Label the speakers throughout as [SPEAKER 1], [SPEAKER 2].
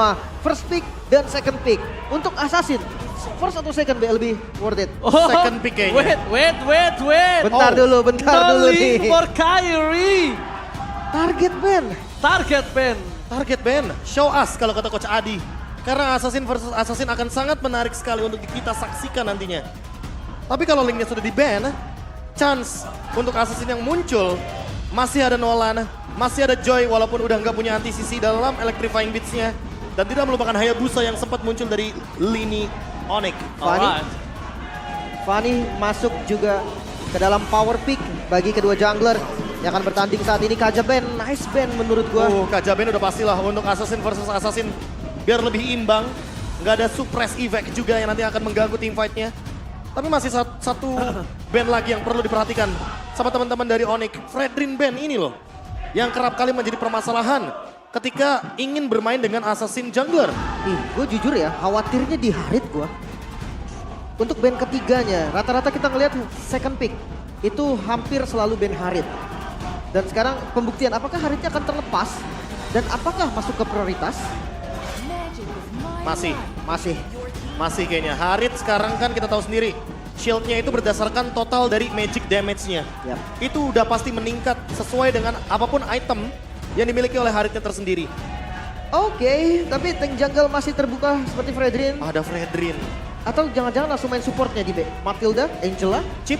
[SPEAKER 1] semua. First pick dan second pick. Untuk Assassin, first atau second lebih worth it?
[SPEAKER 2] Second pick kayaknya.
[SPEAKER 3] Wait.
[SPEAKER 1] Bentar dulu nih.
[SPEAKER 3] For Kyrie.
[SPEAKER 1] Target ban.
[SPEAKER 2] Target ban, show us kalau kata Coach Adi. Karena Assassin versus Assassin akan sangat menarik sekali untuk kita saksikan nantinya. Tapi kalau linknya sudah di-ban, chance untuk Assassin yang muncul masih ada Nolan, masih ada Joy walaupun udah nggak punya anti-CC dalam Electrifying Beats-nya. Dan tidak melupakan Hayabusa yang sempat muncul dari lini Onyx.
[SPEAKER 1] Fanny masuk juga ke dalam power pick bagi kedua jungler yang akan bertanding saat ini. Kajaben, nice ban menurut gua.
[SPEAKER 2] Kajaben udah pastilah untuk Assassin versus Assassin biar lebih imbang. Nggak ada suppress effect juga yang nanti akan mengganggu team fight-nya. Tapi masih satu band lagi yang perlu diperhatikan sama teman-teman dari Onyx. Fredrin band ini loh yang kerap kali menjadi permasalahan ketika ingin bermain dengan Assassin jungler.
[SPEAKER 1] Gue jujur ya, khawatirnya di Harit gue. Untuk band ketiganya, rata-rata kita ngelihat second pick itu hampir selalu band Harit. Dan sekarang pembuktian apakah Haritnya akan terlepas dan apakah masuk ke prioritas?
[SPEAKER 2] Masih kayaknya. Harit sekarang kan kita tahu sendiri. Shieldnya itu berdasarkan total dari magic damage-nya.
[SPEAKER 1] Yap.
[SPEAKER 2] Itu udah pasti meningkat sesuai dengan apapun item yang dimiliki oleh Haritnya tersendiri.
[SPEAKER 1] Oke, tapi tank jungle masih terbuka seperti Fredrin.
[SPEAKER 2] Ada Fredrin.
[SPEAKER 1] Atau jangan-jangan langsung main supportnya di B. Matilda, Angela, Chip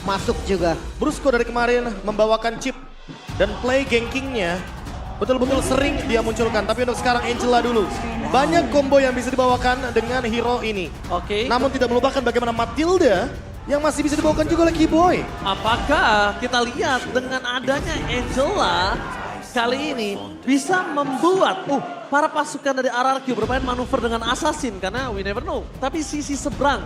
[SPEAKER 1] masuk juga.
[SPEAKER 2] Brusco dari kemarin membawakan Chip dan play gankingnya betul-betul sering dia munculkan. Tapi untuk sekarang Angela dulu. Banyak combo yang bisa dibawakan dengan hero ini.
[SPEAKER 3] Oke.
[SPEAKER 2] Namun tidak melupakan bagaimana Matilda yang masih bisa dibawakan juga oleh Keyboy.
[SPEAKER 3] Apakah kita lihat dengan adanya Angela kali ini bisa membuat para pasukan dari RRQ bermain manuver dengan Assassin karena we never know. Tapi sisi seberang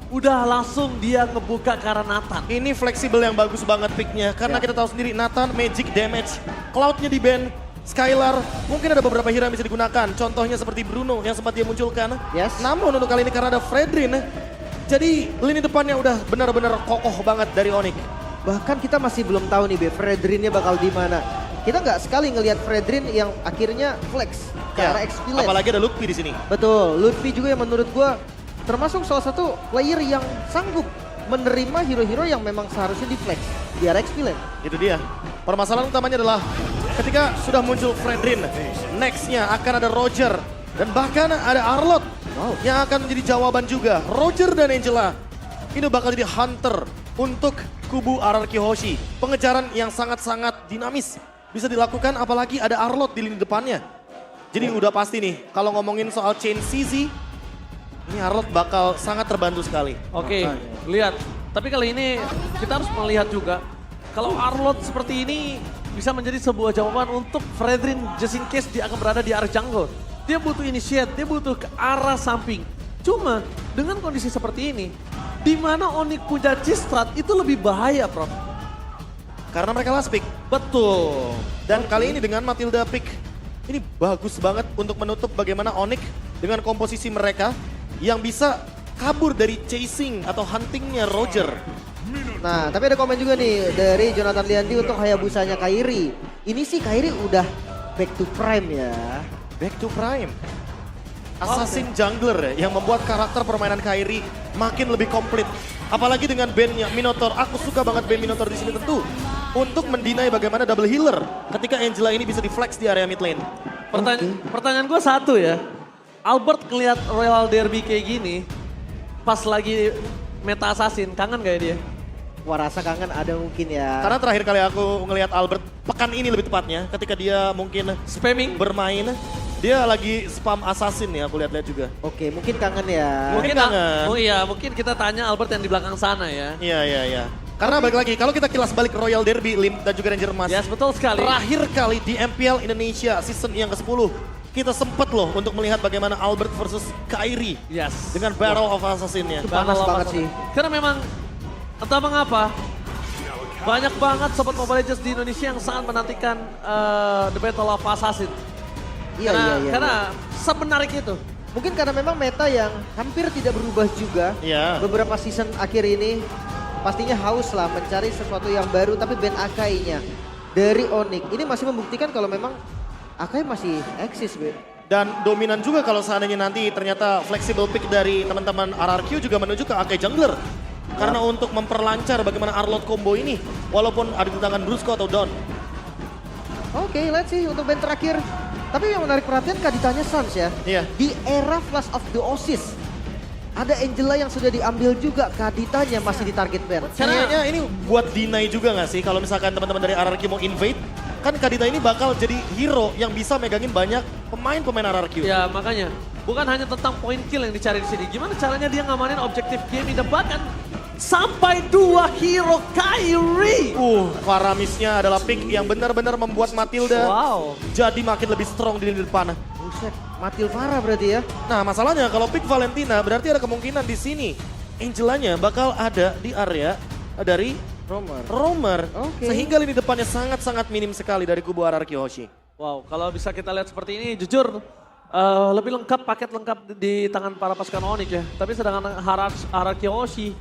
[SPEAKER 3] udah langsung dia ngebuka ke arah Nathan.
[SPEAKER 2] Ini fleksibel yang bagus banget picknya karena kita tahu sendiri Nathan magic damage, cloudnya di ban, Skylar mungkin ada beberapa hero yang bisa digunakan. Contohnya seperti Bruno yang sempat dia munculkan.
[SPEAKER 1] Yes.
[SPEAKER 2] Namun untuk kali ini karena ada Fredrin, jadi lini depannya udah benar-benar kokoh banget dari Onyx.
[SPEAKER 1] Bahkan kita masih belum tahu nih Fredrinnya bakal di mana. Kita nggak sekali ngelihat Fredrin yang akhirnya flex ke arah XP lane.
[SPEAKER 2] Apalagi ada Lutfi di sini.
[SPEAKER 1] Betul, Lutfi juga yang menurut gua termasuk salah satu player yang sanggup menerima hero-hero yang memang seharusnya di flex di arah XP lane.
[SPEAKER 2] Itu dia. Permasalahan utamanya adalah ketika sudah muncul Fredrin, next-nya akan ada Roger dan bahkan ada Arlott yang akan menjadi jawaban juga. Roger dan Angela ini bakal jadi hunter untuk kubu RRQ Hoshi. Pengejaran yang sangat-sangat dinamis bisa dilakukan apalagi ada Arlott di lini depannya. Jadi udah pasti nih kalau ngomongin soal chain CZ, ini Arlott bakal sangat terbantu sekali.
[SPEAKER 3] Oke, lihat. Tapi kali ini kita harus melihat juga kalau Arlott seperti ini bisa menjadi sebuah jawaban untuk Fredrin just in case dia akan berada di arah jungle. Dia butuh initiate, dia butuh ke arah samping. Cuma dengan kondisi seperti ini, di mana Onyx punya G-Strat itu lebih bahaya, Prof.
[SPEAKER 2] Karena mereka last pick.
[SPEAKER 3] Betul.
[SPEAKER 2] Dan kali ini dengan Matilda pick, ini bagus banget untuk menutup bagaimana Onyx dengan komposisi mereka yang bisa kabur dari chasing atau huntingnya Roger.
[SPEAKER 1] Nah, tapi ada komen juga nih dari Jonathan Liandi untuk Hayabusanya Kyrie. Ini sih Kyrie udah back to prime ya.
[SPEAKER 2] Back to prime. Assassin jungler yang membuat karakter permainan Kyrie makin lebih komplit. Apalagi dengan bandnya Minotaur. Aku suka banget band Minotaur di sini tentu. Untuk mendinai bagaimana double healer ketika Angela ini bisa di flex di area mid lane.
[SPEAKER 3] Pertanyaan gue satu ya. Albert ngeliat Royal Derby kayak gini, pas lagi meta Assassin, kangen gak ya dia?
[SPEAKER 1] Wah, rasa kangen ada mungkin ya.
[SPEAKER 2] Karena terakhir kali aku ngelihat Albert, pekan ini lebih tepatnya, ketika dia mungkin
[SPEAKER 3] Spamming?
[SPEAKER 2] bermain, dia lagi spam Assassin ya, aku lihat-lihat juga.
[SPEAKER 1] Oke, mungkin kangen ya.
[SPEAKER 2] Mungkin kangen.
[SPEAKER 3] Oh iya, mungkin kita tanya Albert yang di belakang sana ya.
[SPEAKER 2] Iya. Karena balik lagi, kalau kita kilas balik Royal Derby, Lim dan juga Ranger Emas.
[SPEAKER 3] Yes, betul sekali.
[SPEAKER 2] Terakhir kali di MPL Indonesia season yang ke-10, kita sempet loh untuk melihat bagaimana Albert versus Kyrie.
[SPEAKER 3] Yes.
[SPEAKER 2] Dengan Battle of Assassin-nya.
[SPEAKER 1] Itu panas banget sih.
[SPEAKER 3] Karena memang entah mengapa, banyak banget Sobat Mobile Legends di Indonesia yang sangat menantikan The Battle of Assassin.
[SPEAKER 1] Iya.
[SPEAKER 3] Karena semenarik itu.
[SPEAKER 1] Mungkin karena memang meta yang hampir tidak berubah juga.
[SPEAKER 2] Iya.
[SPEAKER 1] Beberapa season akhir ini pastinya haus lah mencari sesuatu yang baru, tapi band Akai-nya dari Onyx ini masih membuktikan kalau memang Akai masih eksis, Be.
[SPEAKER 2] Dan dominan juga kalau seandainya nanti ternyata flexible pick dari teman-teman RRQ juga menuju ke Akai Jungler. Karena untuk memperlancar bagaimana Arlott combo ini, walaupun ada di tangan Brusco atau Don.
[SPEAKER 1] Oke, let's see untuk band terakhir. Tapi yang menarik perhatian Kaditanya Suns ya.
[SPEAKER 2] Iya.
[SPEAKER 1] Di era Flash of the Oasis, ada Angela yang sudah diambil juga, Kaditanya masih di target band.
[SPEAKER 2] Kayaknya ini buat deny juga nggak sih kalau misalkan teman-teman dari RRQ mau invade, kan Kadita ini bakal jadi hero yang bisa megangin banyak pemain-pemain RRQ.
[SPEAKER 3] Ya makanya, bukan hanya tentang point kill yang dicari di sini. Gimana caranya dia ngamanin objektif game dan bahkan sampai 2 hero Kyrie.
[SPEAKER 2] Faramisnya adalah pick yang benar-benar membuat Matilda
[SPEAKER 3] Wow.
[SPEAKER 2] jadi makin lebih strong di lini depan.
[SPEAKER 1] Buset, Matil Farah berarti ya.
[SPEAKER 2] Nah masalahnya kalau pick Valentina berarti ada kemungkinan di sini Angelanya bakal ada di area dari Romer.
[SPEAKER 1] Oke.
[SPEAKER 2] Sehingga lini depannya sangat-sangat minim sekali dari kubu RRQ Hoshi.
[SPEAKER 3] Wow, kalau bisa kita lihat seperti ini, jujur lebih lengkap, paket lengkap di tangan para pasukan Onyx ya. Tapi sedangkan Araki Hoshi,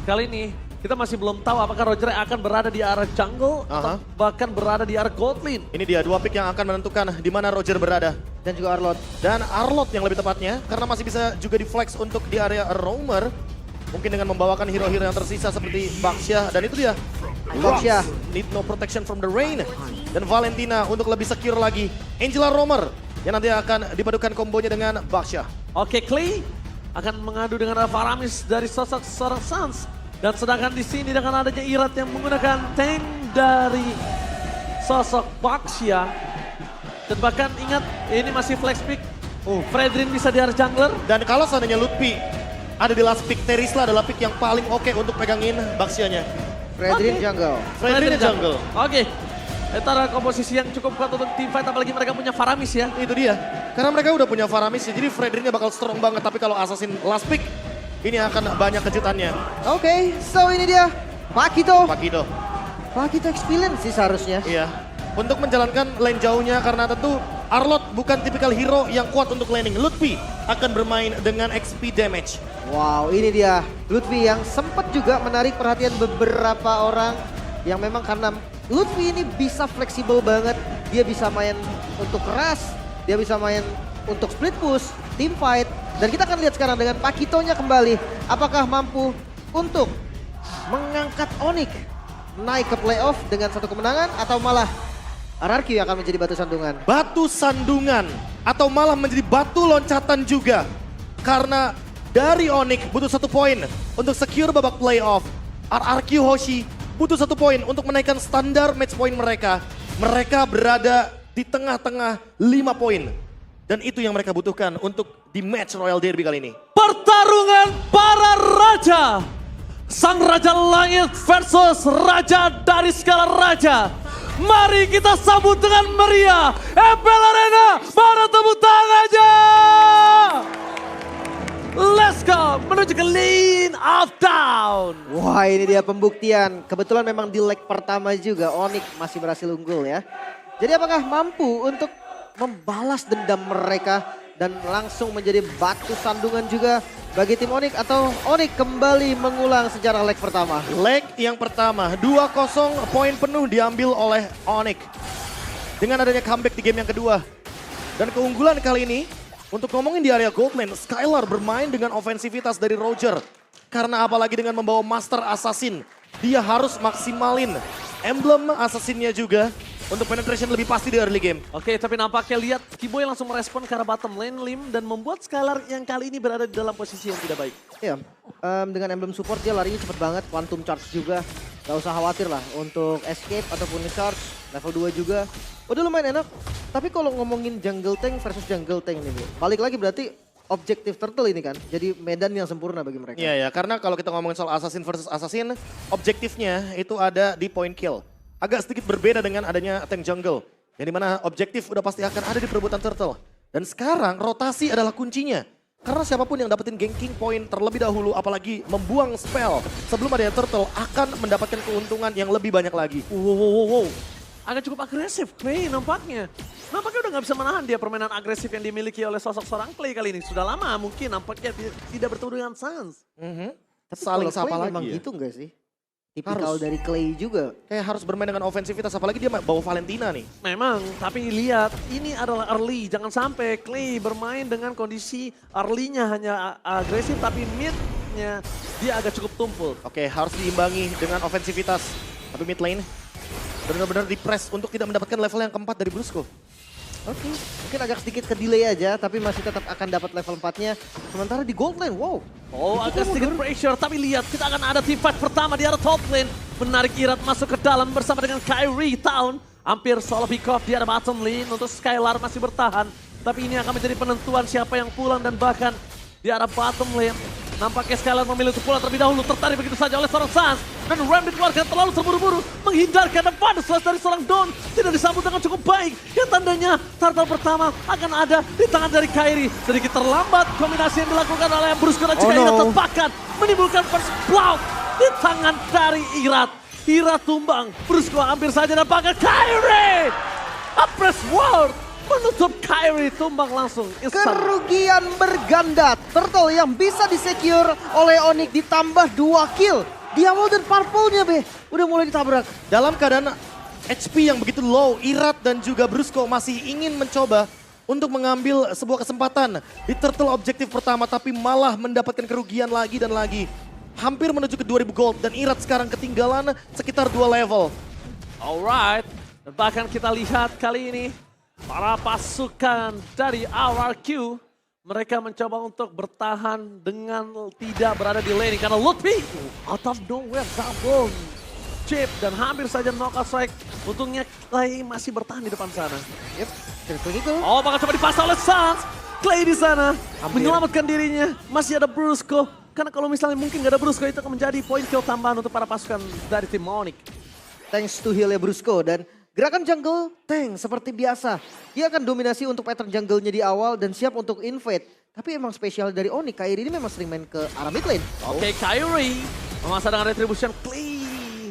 [SPEAKER 3] kali ini kita masih belum tahu apakah Roger akan berada di arah jungle atau bahkan berada di arah gold lane.
[SPEAKER 2] Ini dia 2 pick yang akan menentukan di mana Roger berada.
[SPEAKER 1] Dan juga Arlott.
[SPEAKER 2] Dan Arlott yang lebih tepatnya, karena masih bisa juga di flex untuk di area Roamer. Mungkin dengan membawakan hero-hero yang tersisa seperti Baxia. Dan itu dia,
[SPEAKER 1] Baxia.
[SPEAKER 2] Need no protection from the rain. Dan Valentina untuk lebih secure lagi. Angela Roamer yang nanti akan dipadukan kombonya dengan Baxia.
[SPEAKER 3] Oke, Clay akan mengadu dengan Faramis dari sosok seorang Suns. Dan sedangkan di sini dengan adanya Irat yang menggunakan tank dari sosok Baxia. Dan bahkan ingat, ini masih flex pick. Fredrin bisa di arah jungler.
[SPEAKER 2] Dan kalau seandainya Lutfi ada di last pick, Terisla adalah pick yang paling oke untuk pegangin Baxianya.
[SPEAKER 1] Fredrin jungle.
[SPEAKER 2] Fredrin jungle.
[SPEAKER 3] Oke. Itu adalah komposisi yang cukup kuat untuk team fight, apalagi mereka punya Faramis ya.
[SPEAKER 2] Itu dia. Karena mereka udah punya Faramis ya, jadi Fredrinnya bakal strong banget. Tapi kalau Assassin last pick, ini akan banyak kejutannya.
[SPEAKER 1] Oke, so ini dia Pakito.
[SPEAKER 2] Pakito
[SPEAKER 1] Experience sih seharusnya.
[SPEAKER 2] Iya. Untuk menjalankan lane jauhnya karena tentu Arlott bukan tipikal hero yang kuat untuk laning. Lutfi akan bermain dengan XP damage.
[SPEAKER 1] Wow, ini dia Lutfi yang sempat juga menarik perhatian beberapa orang yang memang karena Lutfi ini bisa fleksibel banget. Dia bisa main untuk keras, dia bisa main untuk split push, team fight. Dan kita akan lihat sekarang dengan Pakitonya kembali. Apakah mampu untuk mengangkat Onyx naik ke playoff dengan satu kemenangan atau malah RRQ yang akan menjadi batu sandungan.
[SPEAKER 2] Batu sandungan atau malah menjadi batu loncatan juga. Karena dari Onyx butuh 1 poin untuk secure babak playoff. RRQ Hoshi butuh 1 poin untuk menaikkan standar match point mereka. Mereka berada di tengah-tengah 5 poin. Dan itu yang mereka butuhkan untuk di match Royal Derby kali ini.
[SPEAKER 3] Pertarungan para raja. Sang Raja Langit versus Raja dari segala raja. Mari kita sambut dengan meriah. MPL Arena, mana tepuk tangannya. Let's go, menuju ke lane of town.
[SPEAKER 1] Wah, ini dia pembuktian. Kebetulan memang di leg pertama juga Onyx masih berhasil unggul ya. Jadi apakah mampu untuk membalas dendam mereka dan langsung menjadi batu sandungan juga bagi tim Onyx, atau Onyx kembali mengulang sejarah leg pertama?
[SPEAKER 2] Leg yang pertama, 2-0 poin penuh diambil oleh Onyx. Dengan adanya comeback di game yang kedua. Dan keunggulan kali ini, untuk ngomongin di area gold lane, Skylar bermain dengan ofensivitas dari Roger. Karena apalagi dengan membawa Master Assassin, dia harus maksimalin emblem Assassinnya juga untuk penetration lebih pasti di early game.
[SPEAKER 3] Oke, tapi nampaknya lihat Kiboy langsung merespon ke arah bottom lane Lim dan membuat Skylar yang kali ini berada di dalam posisi yang tidak baik.
[SPEAKER 1] Iya, dengan emblem support dia larinya cepet banget, quantum charge juga. Gak usah khawatir lah untuk escape ataupun charge, level 2 juga. Udah lumayan enak, tapi kalau ngomongin jungle tank versus jungle tank nih Bu, balik lagi berarti objektif turtle ini kan, jadi medan yang sempurna bagi mereka.
[SPEAKER 2] Iya ya, karena kalau kita ngomongin soal Assassin versus Assassin, objektifnya itu ada di point kill. Agak sedikit berbeda dengan adanya tank jungle. Yang dimana objektif udah pasti akan ada di perebutan turtle. Dan sekarang rotasi adalah kuncinya. Karena siapapun yang dapetin ganking point terlebih dahulu, apalagi membuang spell sebelum adanya turtle, akan mendapatkan keuntungan yang lebih banyak lagi.
[SPEAKER 3] Wow. Agak cukup agresif Clay nampaknya. Nampaknya udah gak bisa menahan dia permainan agresif yang dimiliki oleh sosok seorang Clay kali ini. Sudah lama mungkin nampaknya tidak bertemu dengan Suns.
[SPEAKER 1] Tapi
[SPEAKER 2] Saling
[SPEAKER 1] kalau
[SPEAKER 2] sapa
[SPEAKER 1] Clay
[SPEAKER 2] lagi
[SPEAKER 1] memang
[SPEAKER 2] ya.
[SPEAKER 1] gitu gak sih? Tipikal
[SPEAKER 2] Harus.
[SPEAKER 1] dari Clay juga.
[SPEAKER 2] Kayak harus bermain dengan ofensivitas, apalagi dia bawa Valentina nih.
[SPEAKER 3] Memang, tapi lihat ini adalah early. Jangan sampai Clay bermain dengan kondisi early-nya hanya agresif, tapi mid-nya dia agak cukup tumpul.
[SPEAKER 2] Oke, harus diimbangi dengan ofensivitas. Tapi mid lane benar-benar di-press untuk tidak mendapatkan level yang keempat dari Brusco.
[SPEAKER 1] Oke, mungkin agak sedikit ke delay aja, tapi masih tetap akan dapat level 4-nya. Sementara di gold lane, wow.
[SPEAKER 3] Oh,
[SPEAKER 1] Itu
[SPEAKER 3] agak
[SPEAKER 1] kan
[SPEAKER 3] sedikit
[SPEAKER 1] mundur.
[SPEAKER 3] pressure, tapi lihat kita akan ada team fight pertama di arah top lane. Menarik Irat masuk ke dalam bersama dengan Kyrie Town. Hampir solo pick off di arah bottom lane untuk Skylar masih bertahan. Tapi ini akan menjadi penentuan siapa yang pulang dan bahkan di arah bottom lane. Nampaknya Skylar memilih untuk pulang terlebih dahulu, tertarik begitu saja oleh seorang Sans. Dan Ram dikeluarkan terlalu terburu-buru, menghindarkan dan pada slash dari seorang Don. Tidak disambut dengan cukup baik. Yang tandanya turtle pertama akan ada di tangan dari Kyrie. Sedikit terlambat kombinasi yang dilakukan oleh Brusco dan juga
[SPEAKER 1] Oh, no.
[SPEAKER 3] Irat tepakan. Menimbulkan first blood di tangan dari Irat. Irat tumbang, Brusco hampir saja dapatkan Kyrie. Apres World menutup Kyrie tumbang langsung. Instan.
[SPEAKER 1] Kerugian berganda. Turtle yang bisa disecure oleh Onyx ditambah 2 kill. Diamond dan Purple-nya be, udah mulai ditabrak.
[SPEAKER 2] Dalam keadaan HP yang begitu low, Irat dan juga Brusco masih ingin mencoba untuk mengambil sebuah kesempatan di turtle objektif pertama, tapi malah mendapatkan kerugian lagi dan lagi. Hampir menuju ke 2000 gold dan Irat sekarang ketinggalan sekitar 2 level.
[SPEAKER 3] Alright, dan bahkan kita lihat kali ini para pasukan dari RRQ mereka mencoba untuk bertahan dengan tidak berada di laning karena Lutfi out of nowhere double chip dan hampir saja knockout strike. Untungnya Clay masih bertahan di depan sana.
[SPEAKER 1] Yep, triple kill.
[SPEAKER 3] Oh, bakal coba dipasang oleh Sans. Clay di sana
[SPEAKER 2] Hampir.
[SPEAKER 3] menyelamatkan dirinya. Masih ada Brusco. Karena kalau misalnya mungkin gak ada Brusco itu akan menjadi poin kill tambahan untuk para pasukan dari tim Onyx.
[SPEAKER 1] Thanks to heal-nya Brusco dan gerakan jungle tank seperti biasa. Dia akan dominasi untuk pattern jungle-nya di awal dan siap untuk invade. Tapi emang spesial dari Onyx, Kyrie ini memang sering main ke arah mid lane.
[SPEAKER 3] Oke, Kyrie memasak dengan retribution Clay.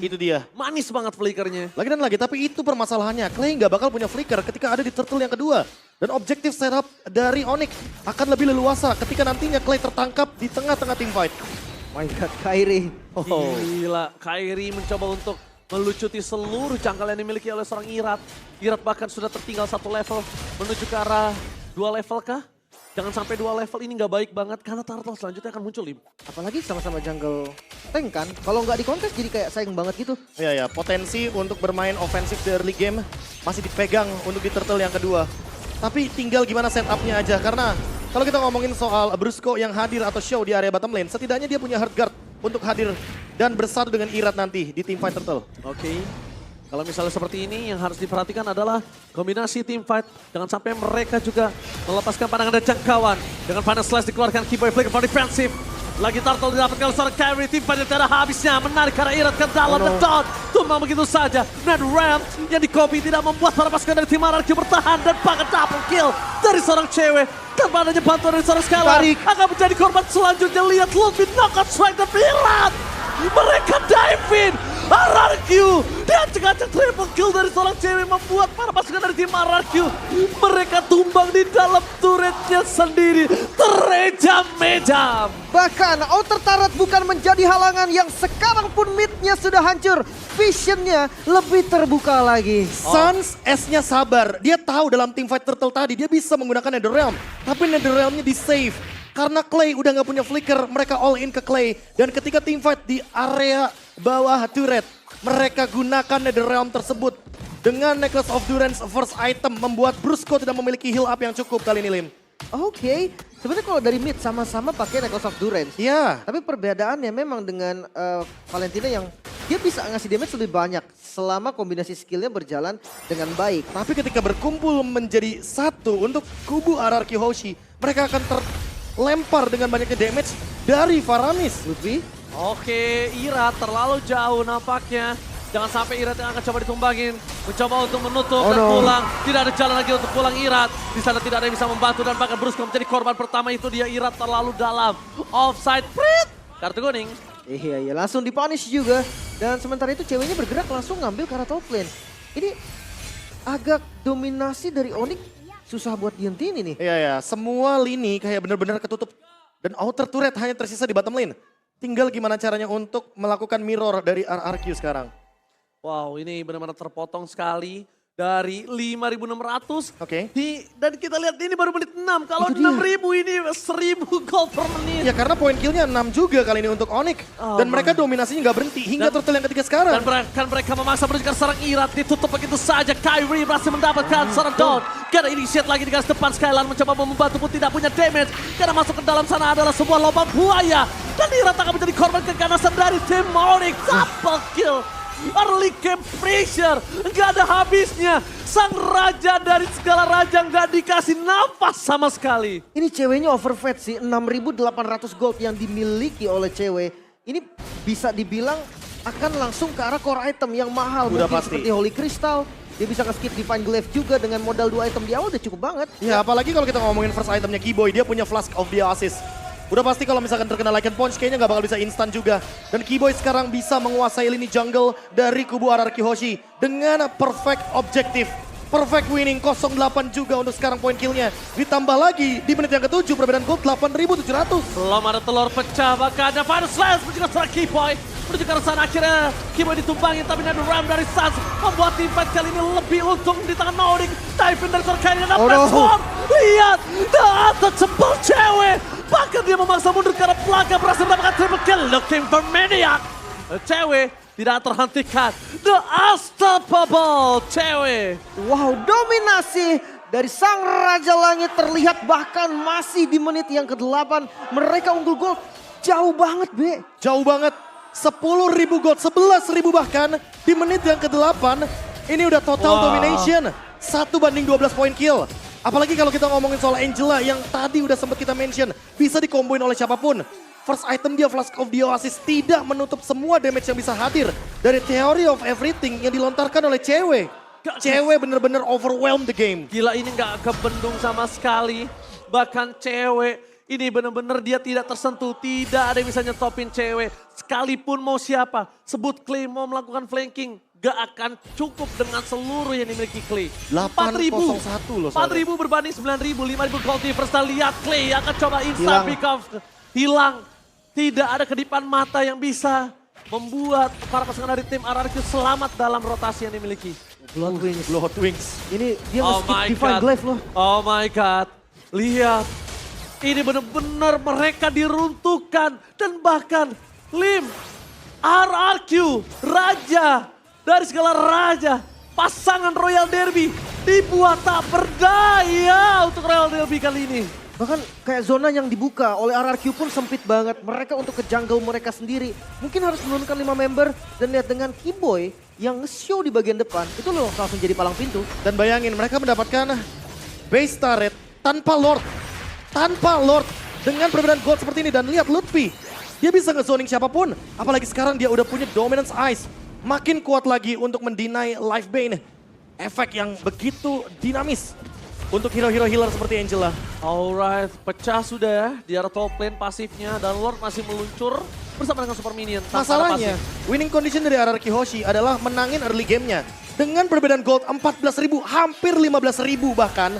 [SPEAKER 2] Itu dia.
[SPEAKER 3] Manis banget flickernya.
[SPEAKER 2] Lagi dan lagi, tapi itu permasalahannya. Clay nggak bakal punya flicker ketika ada di turtle yang kedua. Dan objektif setup dari Onyx akan lebih leluasa ketika nantinya Clay tertangkap di tengah-tengah team fight.
[SPEAKER 1] My God, Kyrie. Oh.
[SPEAKER 3] Gila, Kyrie mencoba untuk melucuti seluruh jangkal yang dimiliki oleh seorang Irat. Irat bahkan sudah tertinggal 1 level menuju ke arah 2 level kah? Jangan sampai 2 level ini nggak baik banget karena turtle selanjutnya akan muncul, Lim.
[SPEAKER 1] Apalagi sama-sama jungle tank kan. Kalau nggak di kontes jadi kayak sayang banget gitu.
[SPEAKER 2] Ya, potensi untuk bermain ofensif di early game masih dipegang untuk di turtle yang kedua. Tapi tinggal gimana setupnya aja, karena kalau kita ngomongin soal Brusco yang hadir atau show di area bottom lane, setidaknya dia punya hard guard untuk hadir dan bersatu dengan Irat nanti di team fight turtle.
[SPEAKER 3] Oke. Kalau misalnya seperti ini yang harus diperhatikan adalah kombinasi team fight. Jangan sampai mereka juga melepaskan pandangan dan jangkauan. Dengan final slash dikeluarkan Keyboy Flicker for defensive. Lagi turtle didapatkan oleh seorang Kyrie. Team fight yang tidak ada habisnya. Menarik karena Irat ke dalam dan dot. Tumbang begitu saja. NetRamp yang di copy tidak membuat para pasukan dari tim RRQ bertahan. Dan bahkan double kill dari seorang cewek. Tanpa adanya bantuan dari seorang Skylar. Akan menjadi korban selanjutnya. Lihat Ludwig knockout strike dan Irat. Mereka dive in. RRQ dan cekacak triple kill dari seorang cewek membuat para pasukan dari tim RRQ mereka tumbang di dalam turretnya sendiri, terejam-mejam.
[SPEAKER 1] Bahkan Outer Turret bukan menjadi halangan yang sekarang pun midnya sudah hancur. Visionnya lebih terbuka lagi.
[SPEAKER 2] Sans S-nya sabar, dia tahu dalam team fight turtle tadi dia bisa menggunakan NetherRealm, tapi NetherRealm-nya di save. Karena Clay udah nggak punya flicker, mereka all in ke Clay. Dan ketika team fight di area bawah turret, mereka gunakan NetherRealm tersebut. Dengan Necklace of Durance first item membuat Brusco tidak memiliki heal up yang cukup kali ini, Lim.
[SPEAKER 1] Oke, sebenarnya kalau dari mid sama-sama pakai Necklace of Durance.
[SPEAKER 2] Iya.
[SPEAKER 1] Tapi perbedaannya memang dengan Valentina yang dia bisa ngasih damage lebih banyak selama kombinasi skillnya berjalan dengan baik.
[SPEAKER 2] Tapi ketika berkumpul menjadi satu untuk kubu RRQ Hoshi, mereka akan terlempar dengan banyaknya damage dari Faramis.
[SPEAKER 1] Lutfi,
[SPEAKER 3] Oke, Irat terlalu jauh nampaknya. Jangan sampai Irat yang akan coba ditumbangin. Mencoba untuk menutup dan pulang. Tidak ada jalan lagi untuk pulang Irat. Di sana tidak ada yang bisa membantu dan bahkan Brusco menjadi korban pertama itu dia. Irat terlalu dalam. Offside, Prit. Kartu kuning.
[SPEAKER 1] iya langsung dipunish juga. Dan sementara itu ceweknya bergerak langsung ngambil ke arah top lane. Ini agak dominasi dari Onyx susah buat dihentiin ini.
[SPEAKER 2] Iya, semua lini kayak benar-benar ketutup. Dan outer turret hanya tersisa di bottom lane. Tinggal gimana caranya untuk melakukan mirror dari RRQ sekarang.
[SPEAKER 3] Wow, ini benar-benar terpotong sekali dari 5.600.
[SPEAKER 2] Oke.
[SPEAKER 3] Dan kita lihat ini baru menit 6. Kalau
[SPEAKER 1] Itu dia.
[SPEAKER 3] 6.000 ini 1.000 gold per menit.
[SPEAKER 2] Ya karena poin killnya 6 juga kali ini untuk Onyx. Dan mereka dominasinya nggak berhenti hingga turtle yang ketiga sekarang.
[SPEAKER 3] Dan bahkan mereka memaksa menunjukkan serang Irat, ditutup begitu saja. Kyrie berhasil mendapatkan seorang down. Karena initiate lagi di garis depan, Skylar mencoba membantu pun tidak punya damage. Karena masuk ke dalam sana adalah sebuah lubang buaya. Dan Irat akan menjadi korban keganasan dari tim Onyx. Double kill. Early game pressure, nggak ada habisnya. Sang raja dari segala raja nggak dikasih nafas sama sekali.
[SPEAKER 1] Ini ceweknya overfed sih, 6.800 gold yang dimiliki oleh cewek. Ini bisa dibilang akan langsung ke arah core item yang mahal.
[SPEAKER 2] Udah
[SPEAKER 1] Mungkin
[SPEAKER 2] pasti.
[SPEAKER 1] seperti Holy Crystal. Dia bisa nge-skip Divine Glaive juga dengan modal 2 item di awal udah cukup banget.
[SPEAKER 2] Ya apalagi kalau kita ngomongin first itemnya Keyboy, dia punya Flask of the Oasis. Udah pasti kalau misalkan terkena Lycan Punch kayaknya nggak bakal bisa instan juga. Dan Keyboy sekarang bisa menguasai lini jungle dari kubu RRQ Hoshi dengan perfect objektif. Perfect winning 08 juga untuk sekarang poin killnya. Ditambah lagi di menit yang ke-7 perbedaan gold 8.700.
[SPEAKER 3] Belum ada telur pecah, bahkan ada Final Slash menunjukkan seorang Keyboy. Menuju ke arah sana akhirnya Keyboy ditumpangin, tapi ada ram dari Suns. Membuat tim fight kali ini lebih untung di tangan Onyx. Dive in dari seorang Kyrie dan
[SPEAKER 1] Oh, no.
[SPEAKER 3] platform. Lihat, the untouchable cewek. Bahkan dia memaksa mundur ke arah belakang, berhasil mendapatkan triple kill. Looking for Maniac. Cewek tidak terhentikan. The unstoppable cewek.
[SPEAKER 1] Wow, dominasi dari sang Raja Langit terlihat bahkan masih di menit yang ke-8. Mereka unggul gol jauh banget, Be.
[SPEAKER 2] Jauh banget. 10.000 gold, 11.000 bahkan di menit yang ke-8. Ini udah total
[SPEAKER 3] Wah.
[SPEAKER 2] domination. 1/12 poin kill. Apalagi kalau kita ngomongin soal Angela yang tadi udah sempat kita mention. Bisa dikomboin oleh siapapun. First item dia Flask of the Oasis tidak menutup semua damage yang bisa hadir. Dari Theory of Everything yang dilontarkan oleh cewek. Cewek bener-bener overwhelm the game.
[SPEAKER 3] Gila, ini nggak kebendung sama sekali. Bahkan cewek ini benar-benar dia tidak tersentuh. Tidak ada yang bisa nyetopin cewek. Sekalipun mau siapa. Sebut Clay mau melakukan flanking. Gak akan cukup dengan seluruh yang dimiliki Clay.
[SPEAKER 2] 801 loh.
[SPEAKER 3] 4.000 berbanding 9.000. 5.000 gold difference. Kita lihat Clay akan coba instant
[SPEAKER 1] Hilang.
[SPEAKER 3] pick off. Hilang. Tidak ada kedipan mata yang bisa membuat para pasangan dari tim RRQ selamat dalam rotasi yang dimiliki.
[SPEAKER 1] Blood Wings.
[SPEAKER 2] Blood Wings.
[SPEAKER 1] Ini dia
[SPEAKER 3] Oh
[SPEAKER 1] nge-skip
[SPEAKER 3] my
[SPEAKER 1] Divine
[SPEAKER 3] God.
[SPEAKER 1] Glaive loh.
[SPEAKER 3] Oh my God. Lihat. Ini benar-benar mereka diruntuhkan. Dan bahkan Lim, RRQ, Raja dari segala raja. Pasangan Royal Derby dibuat tak berdaya untuk Royal Derby kali ini.
[SPEAKER 1] Bahkan kayak zona yang dibuka oleh RRQ pun sempit banget. Mereka untuk ke jungle mereka sendiri. Mungkin harus menurunkan 5 member. Dan lihat dengan Keyboy yang nge-show di bagian depan. Itu loh langsung jadi palang pintu.
[SPEAKER 2] Dan bayangin mereka mendapatkan base turret tanpa Lord. Tanpa Lord. Dengan perbedaan gold seperti ini. Dan lihat Lutfi. Dia bisa nge-zoning siapapun. Apalagi sekarang dia udah punya Dominance Ice. Makin kuat lagi untuk mendeny Life Bane. Efek yang begitu dinamis. Untuk hero-hero healer seperti Angela.
[SPEAKER 3] Alright, pecah sudah ya di arah top lane pasifnya. Dan Lord masih meluncur bersama dengan Super Minion. tanpa ada
[SPEAKER 2] Masalahnya,
[SPEAKER 3] pasif.
[SPEAKER 2] winning condition dari RRQ Hoshi adalah menangin early gamenya. Dengan perbedaan gold 14.000, hampir 15.000 bahkan.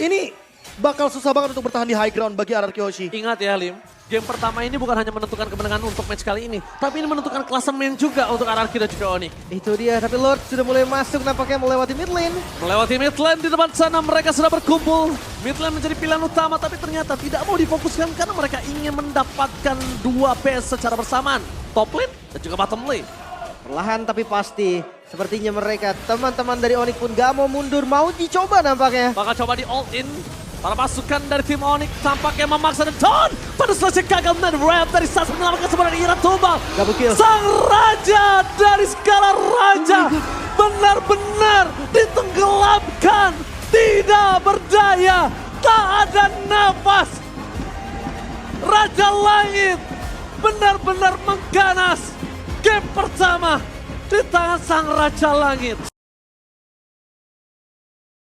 [SPEAKER 2] Ini bakal susah banget untuk bertahan di high ground bagi RRQ Hoshi.
[SPEAKER 3] Ingat ya Lim, game pertama ini bukan hanya menentukan kemenangan untuk match kali ini. Tapi ini menentukan klasemen juga untuk RRQ dan juga Onyx.
[SPEAKER 1] Itu dia, tapi Lord sudah mulai masuk nampaknya melewati mid lane.
[SPEAKER 3] Melewati mid lane di depan sana mereka sudah berkumpul. Mid lane menjadi pilihan utama tapi ternyata tidak mau difokuskan karena mereka ingin mendapatkan 2 PS secara bersamaan. Top lane dan juga bottom lane.
[SPEAKER 1] Perlahan tapi pasti. Sepertinya mereka, teman-teman dari Onyx pun gak mau mundur, mau dicoba nampaknya.
[SPEAKER 3] Bakal coba di all in. Para pasukan dari tim Onyx tampaknya memaksa dan Don pada selesai gagal dan Red dari Sas menyelamatkan sebenarnya Ira tumbang.
[SPEAKER 1] Double kill.
[SPEAKER 3] Sang raja dari segala raja benar-benar ditenggelamkan. Tidak berdaya, tak ada nafas. Raja Langit benar-benar mengganas game pertama di tangan sang Raja Langit.